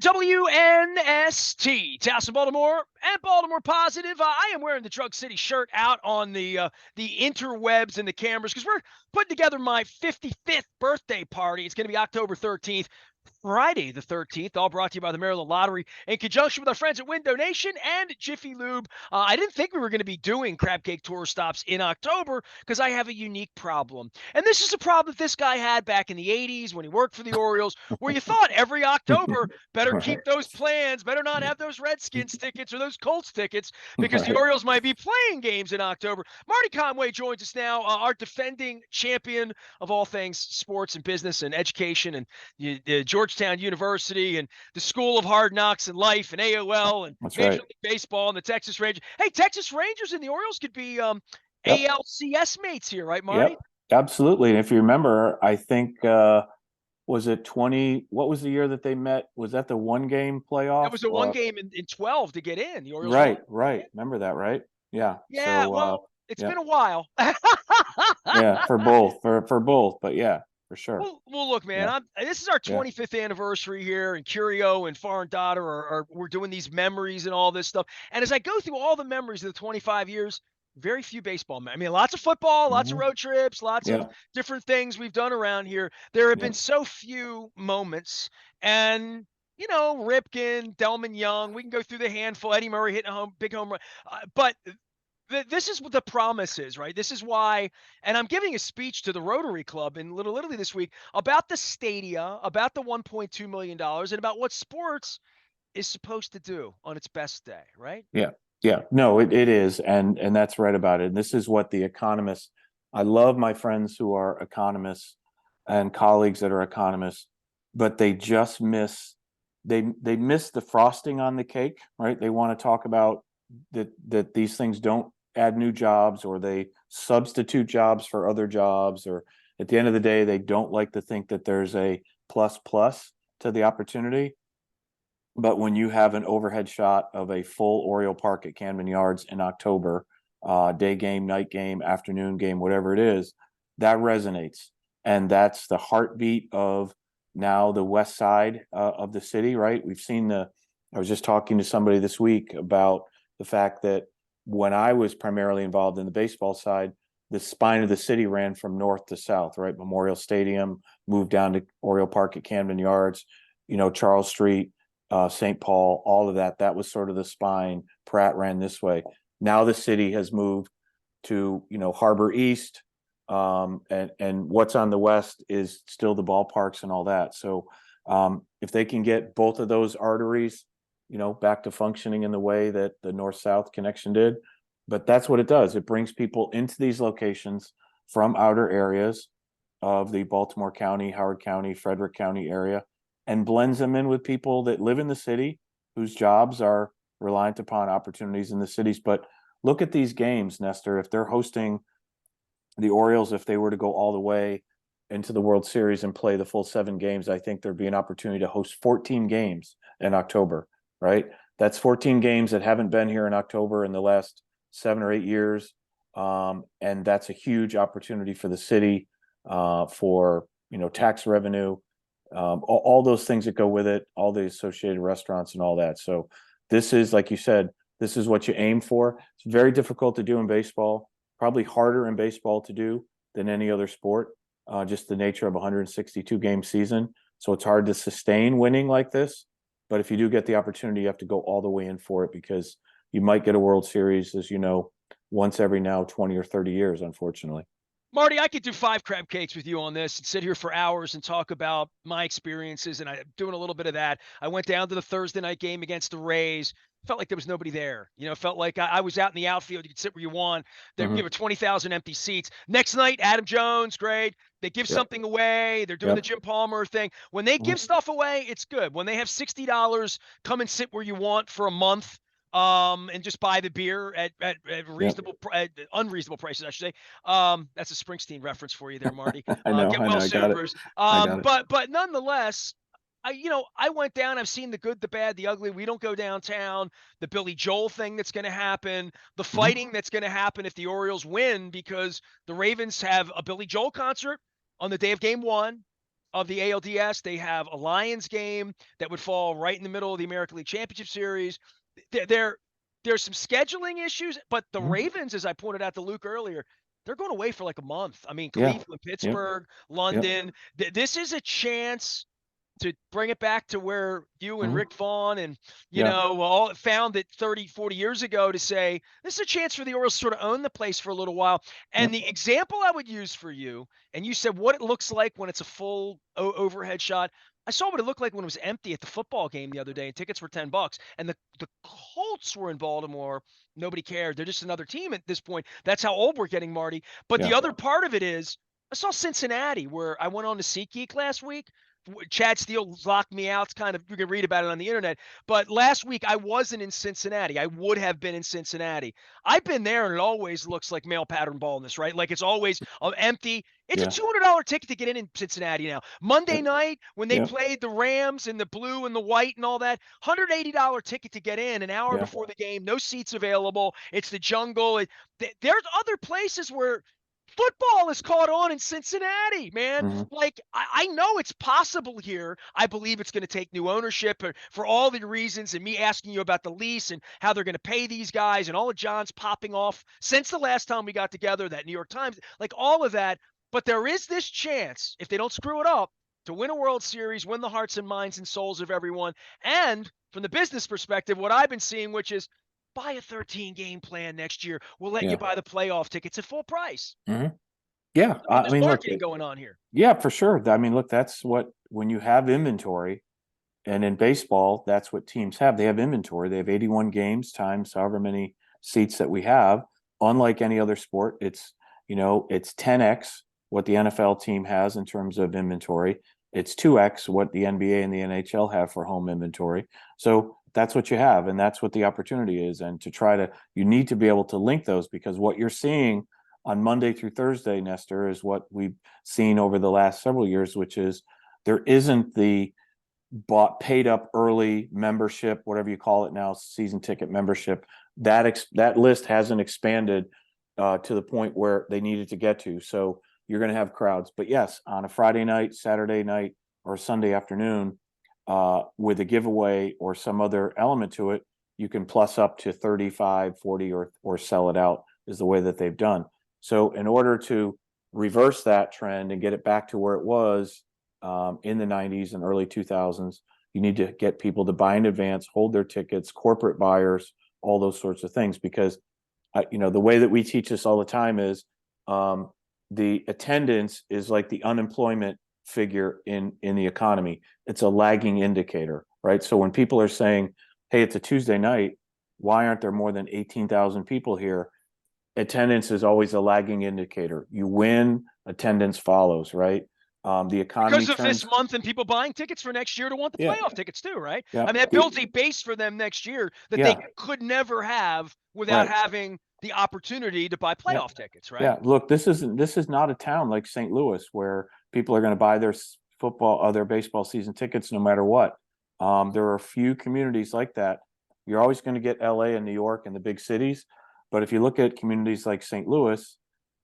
WNST, Towson, Baltimore, and Baltimore Positive. I am wearing the Drug City shirt out on the interwebs and the cameras because we're putting together my 55th birthday party. It's going to be October 13th. Friday the 13th, all brought to you by the Maryland Lottery in conjunction with our friends at Win Donation and Jiffy Lube. I didn't think we were going to be doing crab cake tour stops in October because I have a unique problem. And this is a problem that this guy had back in the 80s when he worked for the Orioles, where you thought every October better keep Right. those plans, better not have those Redskins tickets or those Colts tickets because the Right. Orioles might be playing games in October. Marty Conway joins us now, our defending champion of all things sports and business and education and Georgetown University and the School of Hard Knocks and Life and AOL and That's Major right. League Baseball and the Texas Rangers. Hey, Texas Rangers and the Orioles could be Yep. ALCS mates here, right, Marty? Yep. Absolutely. And if you remember, I think was it 20, what was the year that they met? Was that the one game That playoff? was a one game in 12 to get in. The Orioles won. Right, right. Remember that, right? Yeah. Yeah, well, it's Yeah. been a while. Yeah, for both, for both, but yeah, for sure. Well, look, man. Yeah. This is our Yeah. 25th anniversary here, and Curio and Foreign Daughter are we're doing these memories and all this stuff. And as I go through all the memories of the 25 years, very few baseball. I mean, lots of football, lots of Hmm. road trips, lots of Yeah. different things we've done around here. There have Yeah. been so few moments, and Ripken, Delman Young. We can go through the handful. Eddie Murray hitting a big home run, but this is what the promise is, right? This is why, and I'm giving a speech to the Rotary Club in Little Italy this week about the stadia, about the $1.2 million, and about what sports is supposed to do on its best day, right? Yeah. Yeah. No, it is. And that's right about it. And this is what the economists, I love my friends who are economists and colleagues that are economists, but they just they miss the frosting on the cake, right? They want to talk about that these things don't add new jobs, or they substitute jobs for other jobs, or at the end of the day, they don't like to think that there's a plus plus to the opportunity. But when you have an overhead shot of a full Oriole Park at Camden Yards in October, day game, night game, afternoon game, whatever it is, that resonates. And that's the heartbeat of now the west side of the city, right? I was just talking to somebody this week about the fact that when I was primarily involved in the baseball side, the spine of the city ran from north to south, right? Memorial Stadium, moved down to Oriole Park at Camden Yards, Charles Street, St. Paul, all of that. That was sort of the spine. Pratt ran this way. Now the city has moved to, Harbor East, and what's on the west is still the ballparks and all that. So if they can get both of those arteries, back to functioning in the way that the north-south connection did, but that's what it does. It brings people into these locations from outer areas of the Baltimore County, Howard County, Frederick County area, and blends them in with people that live in the city whose jobs are reliant upon opportunities in the cities. But look at these games, Nestor. If they're hosting the Orioles, if they were to go all the way into the World Series and play the full 7 games, I think there'd be an opportunity to host 14 games in October, right? That's 14 games that haven't been here in October in the last 7 or 8 years. And that's a huge opportunity for the city, for, tax revenue, all those things that go with it, all the associated restaurants and all that. So this is, like you said, this is what you aim for. It's very difficult to do in baseball, probably harder in baseball to do than any other sport, just the nature of a 162 game season. So it's hard to sustain winning like this. But if you do get the opportunity, you have to go all the way in for it, because you might get a World Series, as you know, once every now 20 or 30 years, unfortunately. Marty, I could do 5 crab cakes with you on this and sit here for hours and talk about my experiences, and I'm doing a little bit of that. I went down to the Thursday night game against the Rays. Felt like there was nobody there. Felt like I was out in the outfield. You could sit where you want. They Mm-hmm. give it 20,000 empty seats. Next night, Adam Jones, great. They give Yep. something away. They're doing the Yep. Jim Palmer thing. When they give Mm-hmm. stuff away, it's good. When they have $60, come and sit where you want for a month, and just buy the beer at Yep. reasonable, unreasonable prices, I should say. That's a Springsteen reference for you there, Marty. I know. Get I know. well I soon, got it. Bruce. I got it. But nonetheless, I went down. I've seen the good, the bad, the ugly. We don't go downtown. The Billy Joel thing that's going to happen. The Mm-hmm. fighting that's going to happen if the Orioles win, because the Ravens have a Billy Joel concert on the day of Game 1. of the ALDS. They have a Lions game that would fall right in the middle of the American League Championship Series. There, there's some scheduling issues, but the Mhm. Ravens, as I pointed out to Luke earlier, they're going away for like a month. I mean, Yeah. Cleveland, Yep. Pittsburgh, Yep. London. This is a chance to bring it back to where you and Mhm. Rick Vaughn and, Yeah. all found it 30, 40 years ago to say, this is a chance for the Orioles to sort of own the place for a little while. And Yep. the example I would use for you, and you said what it looks like when it's a full overhead shot. I saw what it looked like when it was empty at the football game the other day, and tickets were $10. And the Colts were in Baltimore. Nobody cared. They're just another team at this point. That's how old we're getting, Marty. But Yeah. the other part of it is, I saw Cincinnati, where I went on to SeatGeek last week. Chad Steele locked me out. It's kind of, you can read about it on the internet. But last week I wasn't in Cincinnati. I would have been in Cincinnati. I've been there, and it always looks like male pattern baldness, right? Like it's always empty. It's a Yeah. $200 ticket to get in Cincinnati now. Monday Yep. night when they Yep. played the Rams in the blue and the white and all that, $180 ticket to get in an hour Yeah. before the game. No seats available. It's the jungle. There's other places where football is caught on in Cincinnati, man. Mhm. Like, I know it's possible here. I believe it's going to take new ownership for all the reasons, and me asking you about the lease and how they're going to pay these guys and all of John's popping off since the last time we got together, that New York Times, like all of that. But there is this chance, if they don't screw it up, to win a World Series, win the hearts and minds and souls of everyone. And from the business perspective, what I've been seeing, which is buy a 13-game plan next year. We'll let you Yeah. buy the playoff tickets at full price. Mhm. Yeah. I mean, I there's mean, look, marketing going on here. yeah, for sure. I mean, look, that's what, when you have inventory, and in baseball, that's what teams have. They have inventory. They have 81 games times however many seats that we have. Unlike any other sport, it's 10x what the NFL team has in terms of inventory. It's 2x what the NBA and the NHL have for home inventory. So that's what you have, and that's what the opportunity is. And you need to be able to link those, because what you're seeing on Monday through Thursday, Nestor, is what we've seen over the last several years, which is there isn't the paid up early membership, whatever you call it now, season ticket membership. That list hasn't expanded to the point where they needed to get to. So you're going to have crowds. But yes, on a Friday night, Saturday night, or Sunday afternoon, with a giveaway or some other element to it, you can plus up to 35, 40, or sell it out, is the way that they've done. So in order to reverse that trend and get it back to where it was in the 90s and early 2000s, you need to get people to buy in advance, hold their tickets, corporate buyers, all those sorts of things. Because the way that we teach this all the time is the attendance is like the unemployment figure in the economy. It's a lagging indicator, right? So when people are saying, hey, it's a Tuesday night, why aren't there more than 18,000 people here? Attendance is always a lagging indicator. You win, attendance follows, right? The economy Because of this turns. month and people buying tickets for next year to want the Yeah. playoff tickets too, right? Yeah. I mean, that builds a base for them next year that they Yeah. could never have without Right. having the opportunity to buy Yeah. playoff tickets, right? Yeah. Look, this is not a town like St. Louis where people are going to buy their football or their baseball season tickets no matter what. There are a few communities like that. You're always going to get LA and New York and the big cities, but if you look at communities like St. Louis,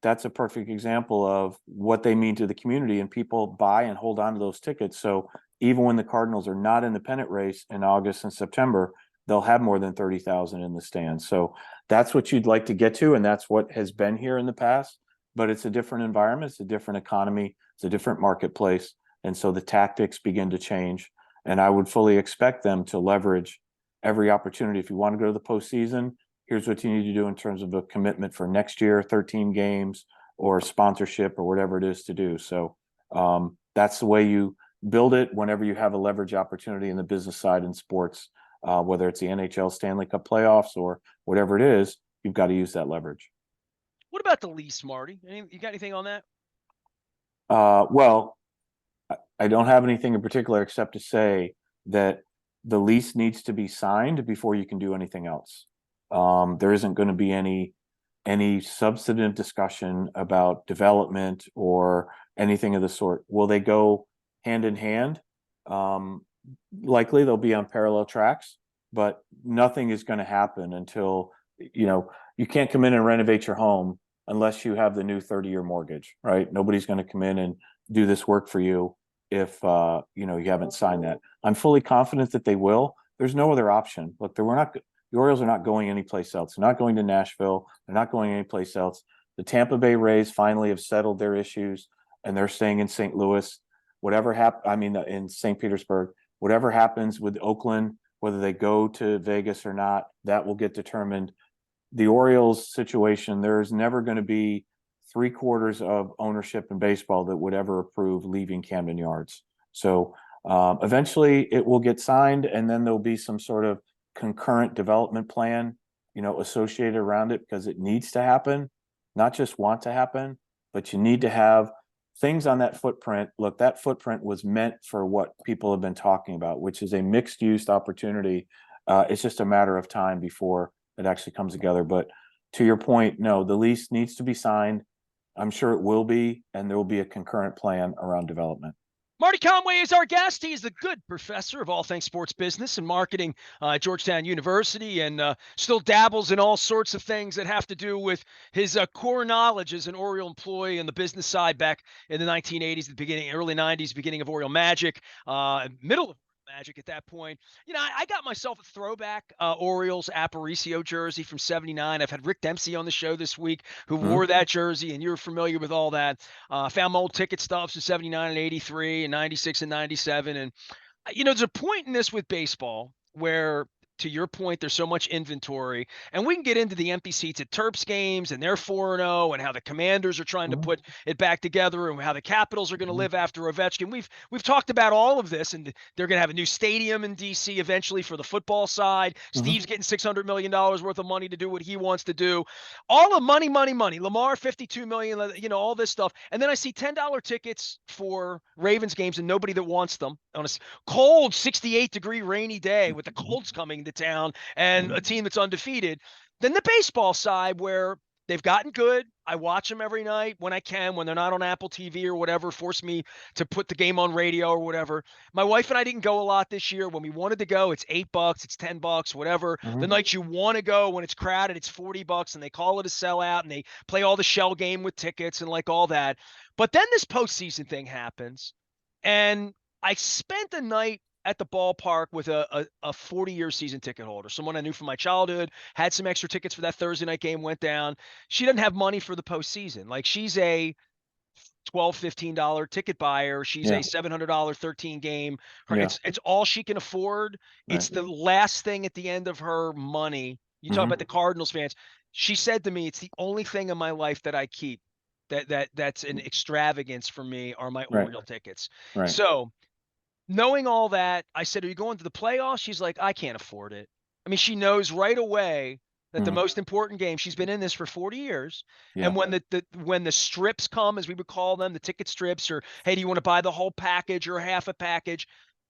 that's a perfect example of what they mean to the community, and people buy and hold on to those tickets. So even when the Cardinals are not in the pennant race in August and September, they'll have more than 30,000 in the stands. So that's what you'd like to get to, and that's what has been here in the past. But it's a different environment, it's a different economy, it's a different marketplace, and so the tactics begin to change. And I would fully expect them to leverage every opportunity. If you want to go to the postseason, here's what you need to do in terms of a commitment for next year, 13 games, or sponsorship, or whatever it is to do. So that's the way you build it whenever you have a leverage opportunity in the business side in sports, whether it's the NHL Stanley Cup playoffs or whatever it is, you've got to use that leverage. What about the lease, Marty? You got anything on that? Well, I don't have anything in particular except to say that the lease needs to be signed before you can do anything else. There isn't going to be any substantive discussion about development or anything of the sort. Will they go hand in hand? Likely they'll be on parallel tracks, but nothing is going to happen until you can't come in and renovate your home unless you have the new 30-year mortgage, right? Nobody's going to come in and do this work for you if you know, you haven't signed that. I'm fully confident that they will. There's no other option. Look, the Orioles are not going anyplace else. They're not going to Nashville. They're not going anyplace else. The Tampa Bay Rays finally have settled their issues, and they're staying in St. Louis. In St. Petersburg. Whatever happens with Oakland, whether they go to Vegas or not, that will get determined. The Orioles situation, there's never going to be three-quarters of ownership in baseball that would ever approve leaving Camden Yards. So eventually it will get signed, and then there'll be some sort of concurrent development plan, you know, associated around it, because it needs to happen, not just want to happen, but you need to have things on that footprint. Look, that footprint was meant for what people have been talking about, which is a mixed use opportunity. It's just a matter of time before it actually comes together. But to your point, no, the lease needs to be signed. I'm sure it will be, and there will be a concurrent plan around development. Marty Conway is our guest. He is the good professor of all things sports business and marketing at Georgetown University, and still dabbles in all sorts of things that have to do with his core knowledge as an Oriole employee on the business side back in the 1980s, the beginning, early 90s, beginning of Oriole Magic, middle of Magic at that point. You know, I got myself a throwback Orioles Aparicio jersey from '79. I've had Rick Dempsey on the show this week who wore that jersey, and you're familiar with all that. Found my old ticket stubs from '79 and '83 and '96 and '97. And, you know, there's a point in this with baseball where, to your point, there's so much inventory, and we can get into the empty seats at Terps games, and they're 4-0, and how the Commanders are trying to put it back together, and how the Capitals are going to live after Ovechkin. We've talked about all of this, and they're going to have a new stadium in DC eventually for the football side. Steve's getting $600 million worth of money to do what he wants to do. All the money, money, money. Lamar, 52 million. You know, all this stuff, and then I see $10 tickets for Ravens games, and nobody that wants them on a cold 68-degree rainy day with the Colts coming to town and a team that's undefeated. Then the baseball side, where they've gotten good. I watch them every night when I can, when they're not on Apple TV or whatever, force me to put the game on radio or whatever. My wife and I didn't go a lot this year. When we wanted to go, it's $8, it's $10, whatever. The nights you want to go, when it's crowded, it's $40, and they call it a sellout, and they play all the shell game with tickets and like all that. But then this postseason thing happens, and I spent a night at the ballpark with a 40-year season ticket holder, someone I knew from my childhood, had some extra tickets for that Thursday night game, went down. She doesn't have money for the postseason. Like, she's a $12, $15 ticket buyer. She's a $700 13 game. It's all she can afford. It's the last thing at the end of her money. You talk about the Cardinals fans. She said to me, it's the only thing in my life that I keep that's an extravagance for me are my Oriole tickets. So, knowing all that, I said, "Are you going to the playoffs?" She's like, "I can't afford it." I mean, she knows right away that the most important game, she's been in this for 40 years. And when the strips come, as we would call them, the ticket strips, or, hey, do you want to buy the whole package or half a package?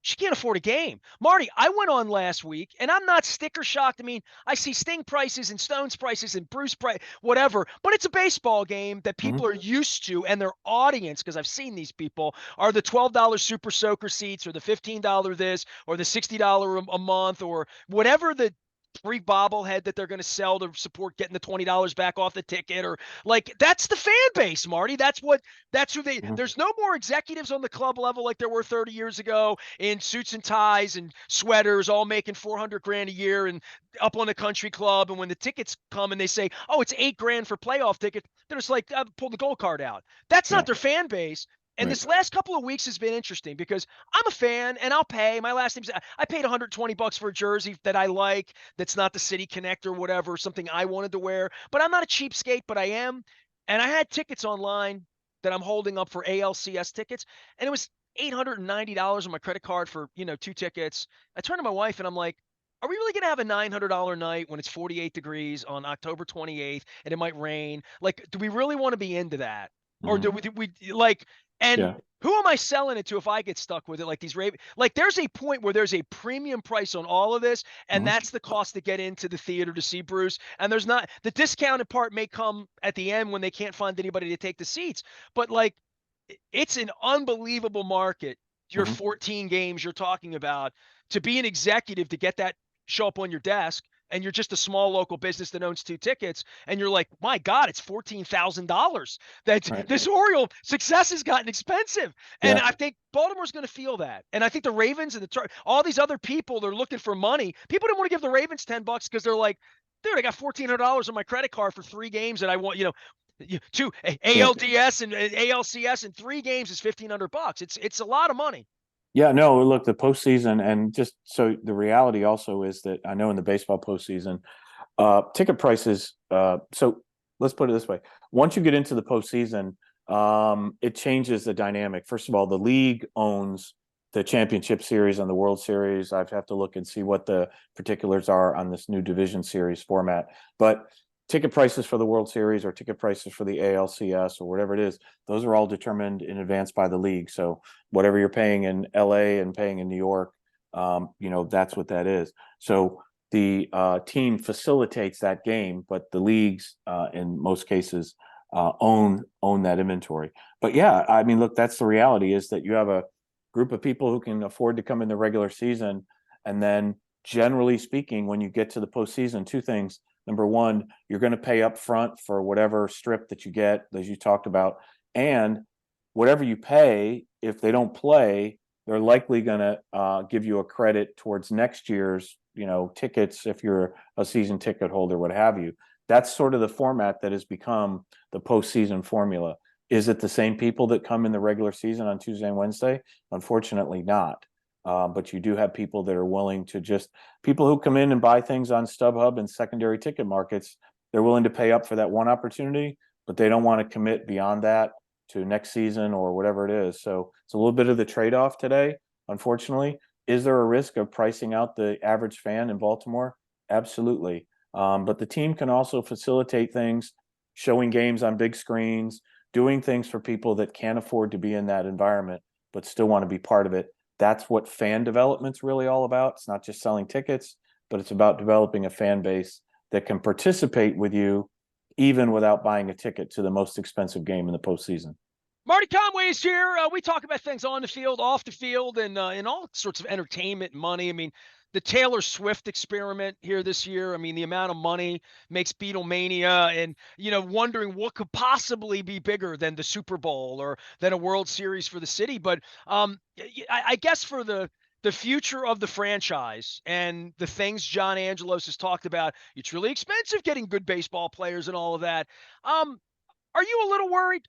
She can't afford a game. Marty, I went on last week, and I'm not sticker shocked. I mean, I see Sting prices and Stones prices and Bruce price, whatever, but it's a baseball game that people are used to, and their audience, because I've seen these people, are the $12 Super Soaker seats, or the $15 this, or the $60 a month, or whatever the free bobblehead that they're going to sell to support getting the $20 back off the ticket, or like, that's the fan base, Marty. That's who they, there's no more executives on the club level like there were 30 years ago in suits and ties and sweaters, all making 400 grand a year and up on the country club. And when the tickets come and they say, oh, it's $8 grand for playoff ticket, they're just like, pull the gold card out. That's not their fan base. And this last couple of weeks has been interesting because I'm a fan and I'll pay. My last name's, I paid $120 for a jersey that I like, that's not the City Connect or whatever, something I wanted to wear. But I'm not a cheapskate, but I am. And I had tickets online that I'm holding up for ALCS tickets, and it was $890 on my credit card for, 2 tickets. I turned to my wife and I'm like, are we really going to have a $900 night when it's 48 degrees on October 28th and it might rain? Like, do we really want to be into that? Or do we like, and who am I selling it to if I get stuck with it? Like these like, there's a point where there's a premium price on all of this, and that's the cost to get into the theater to see Bruce. And there's not, the discounted part may come at the end when they can't find anybody to take the seats. But like, it's an unbelievable market. Your 14 games you're talking about, to be an executive, to get that show up on your desk and you're just a small local business that owns 2 tickets, and you're like, my God, it's $14,000. That Right. this Oriole success has gotten expensive. And Yeah. I think Baltimore's going to feel that. And I think the Ravens and all these other people, they're looking for money. People don't want to give the Ravens $10 because they're like, dude, I got $1,400 on my credit card for 3 games, and I want, two Yeah. ALDS and ALCS in 3 games is $1,500. It's a lot of money. Yeah, no, look, the postseason, and just so the reality also is that I know in the baseball postseason, ticket prices. So let's put it this way: once you get into the postseason, it changes the dynamic. First of all, the league owns the championship series and the World Series. I'd have to look and see what the particulars are on this new division series format, but ticket prices for the World Series or ticket prices for the ALCS or whatever it is, those are all determined in advance by the league. So whatever you're paying in LA and paying in New York, that's what that is. So the team facilitates that game, but the leagues, in most cases, own that inventory. But yeah, I mean, look, that's the reality, is that you have a group of people who can afford to come in the regular season, and then generally speaking, when you get to the postseason, two things. Number one, you're going to pay up front for whatever strip that you get, as you talked about, and whatever you pay, if they don't play, they're likely going to give you a credit towards next year's, tickets if you're a season ticket holder, what have you. That's sort of the format that has become the postseason formula. Is it the same people that come in the regular season on Tuesday and Wednesday? Unfortunately, not. But you do have people that are willing to people who come in and buy things on StubHub and secondary ticket markets. They're willing to pay up for that one opportunity, but they don't want to commit beyond that to next season or whatever it is. So it's a little bit of the trade-off today, unfortunately. Is there a risk of pricing out the average fan in Baltimore? Absolutely. But the team can also facilitate things, showing games on big screens, doing things for people that can't afford to be in that environment, but still want to be part of it. That's what fan development's really all about. It's not just selling tickets, but it's about developing a fan base that can participate with you even without buying a ticket to the most expensive game in the postseason. Marty Conway is here. We talk about things on the field, off the field, and all sorts of entertainment and money. I mean, the Taylor Swift experiment here this year. I mean, the amount of money makes Beatlemania, and wondering what could possibly be bigger than the Super Bowl or than a World Series for the city. But I guess for the future of the franchise and the things John Angelos has talked about, it's really expensive getting good baseball players and all of that. Are you a little worried,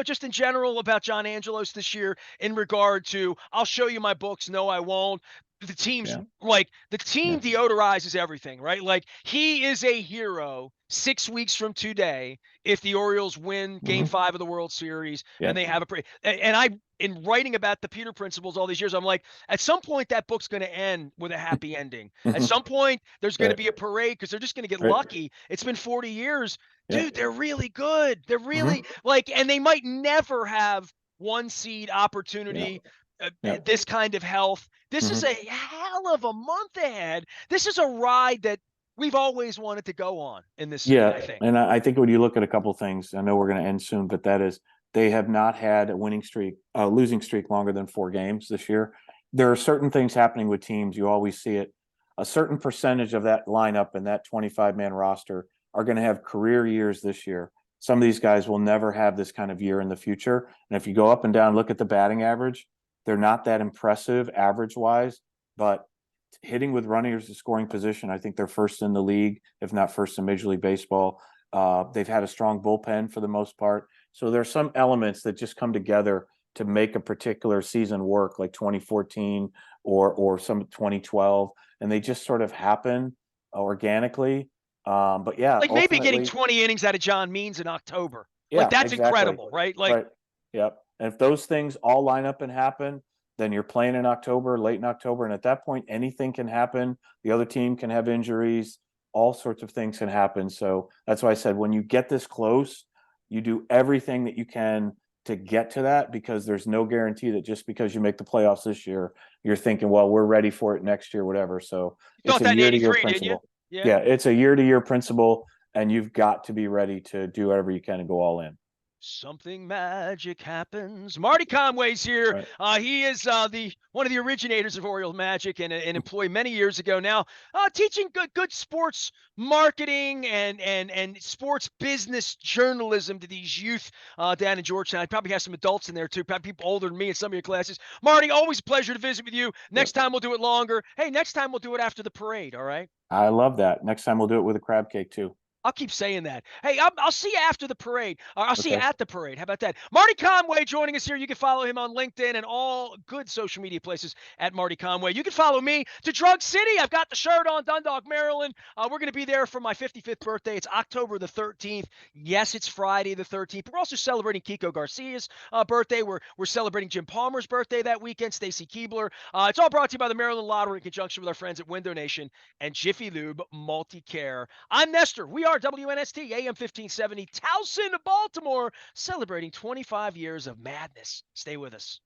just in general about John Angelos this year in regard to, I'll show you my books, no, I won't. The team's Yeah. the team deodorizes everything, right? Like, he is a hero 6 weeks from today if the Orioles win Game 5 of the World Series and they have and I, in writing about the Peter principles all these years, I'm like, at some point that book's going to end with a happy ending. At some point there's going to be a parade because they're just going to get lucky. It's been 40 years. Dude, they're really good. They're really and they might never have 1 seed opportunity, this kind of health. This is a hell of a month ahead. This is a ride that we've always wanted to go on in this city, I think. And I think when you look at a couple of things, I know we're going to end soon, but that is, they have not had a losing streak longer than 4 games this year. There are certain things happening with teams. You always see it. A certain percentage of that lineup and that 25-man roster are going to have career years this year. Some of these guys will never have this kind of year in the future. And if you go up and down, look at the batting average, they're not that impressive average wise, but hitting with runners in scoring position, I think they're first in the league, if not first in Major League Baseball. They've had a strong bullpen for the most part. So there's some elements that just come together to make a particular season work, like 2014 or some 2012, and they just sort of happen organically. But yeah, like maybe getting 20 innings out of John Means in October. Yeah, like, that's exactly. incredible, right? Like, right. Yep. And if those things all line up and happen, then you're playing in October, late in October. And at that point, anything can happen. The other team can have injuries. All sorts of things can happen. So that's why I said, when you get this close, you do everything that you can to get to that, because there's no guarantee that just because you make the playoffs this year, you're thinking, well, we're ready for it next year, whatever. So it's a year-to-year principle. Yeah, it's a year-to-year principle, and you've got to be ready to do whatever you can and go all in. Something magic happens. Marty Conway's here. Right. He is the one of the originators of Oriole Magic and an employee many years ago now, teaching good sports marketing and sports business journalism to these youth down in Georgetown. He probably has some adults in there too, probably people older than me in some of your classes. Marty, always a pleasure to visit with you. Yep. Next time we'll do it longer. Hey, next time we'll do it after the parade. All right. I love that. Next time we'll do it with a crab cake too. I'll keep saying that. Hey, I'll see you after the parade. Or I'll see you Okay. at the parade. How about that? Marty Conway joining us here. You can follow him on LinkedIn and all good social media places at Marty Conway. You can follow me to Drug City. I've got the shirt on, Dundalk, Maryland. We're going to be there for my 55th birthday. It's October the 13th. Yes, it's Friday the 13th. We're also celebrating Kiko Garcia's birthday. We're celebrating Jim Palmer's birthday that weekend, Stacy Keebler. It's all brought to you by the Maryland Lottery in conjunction with our friends at Window Nation and Jiffy Lube Multi-Care. I'm Nestor. We are WNST AM 1570, Towson, Baltimore, celebrating 25 years of madness. Stay with us.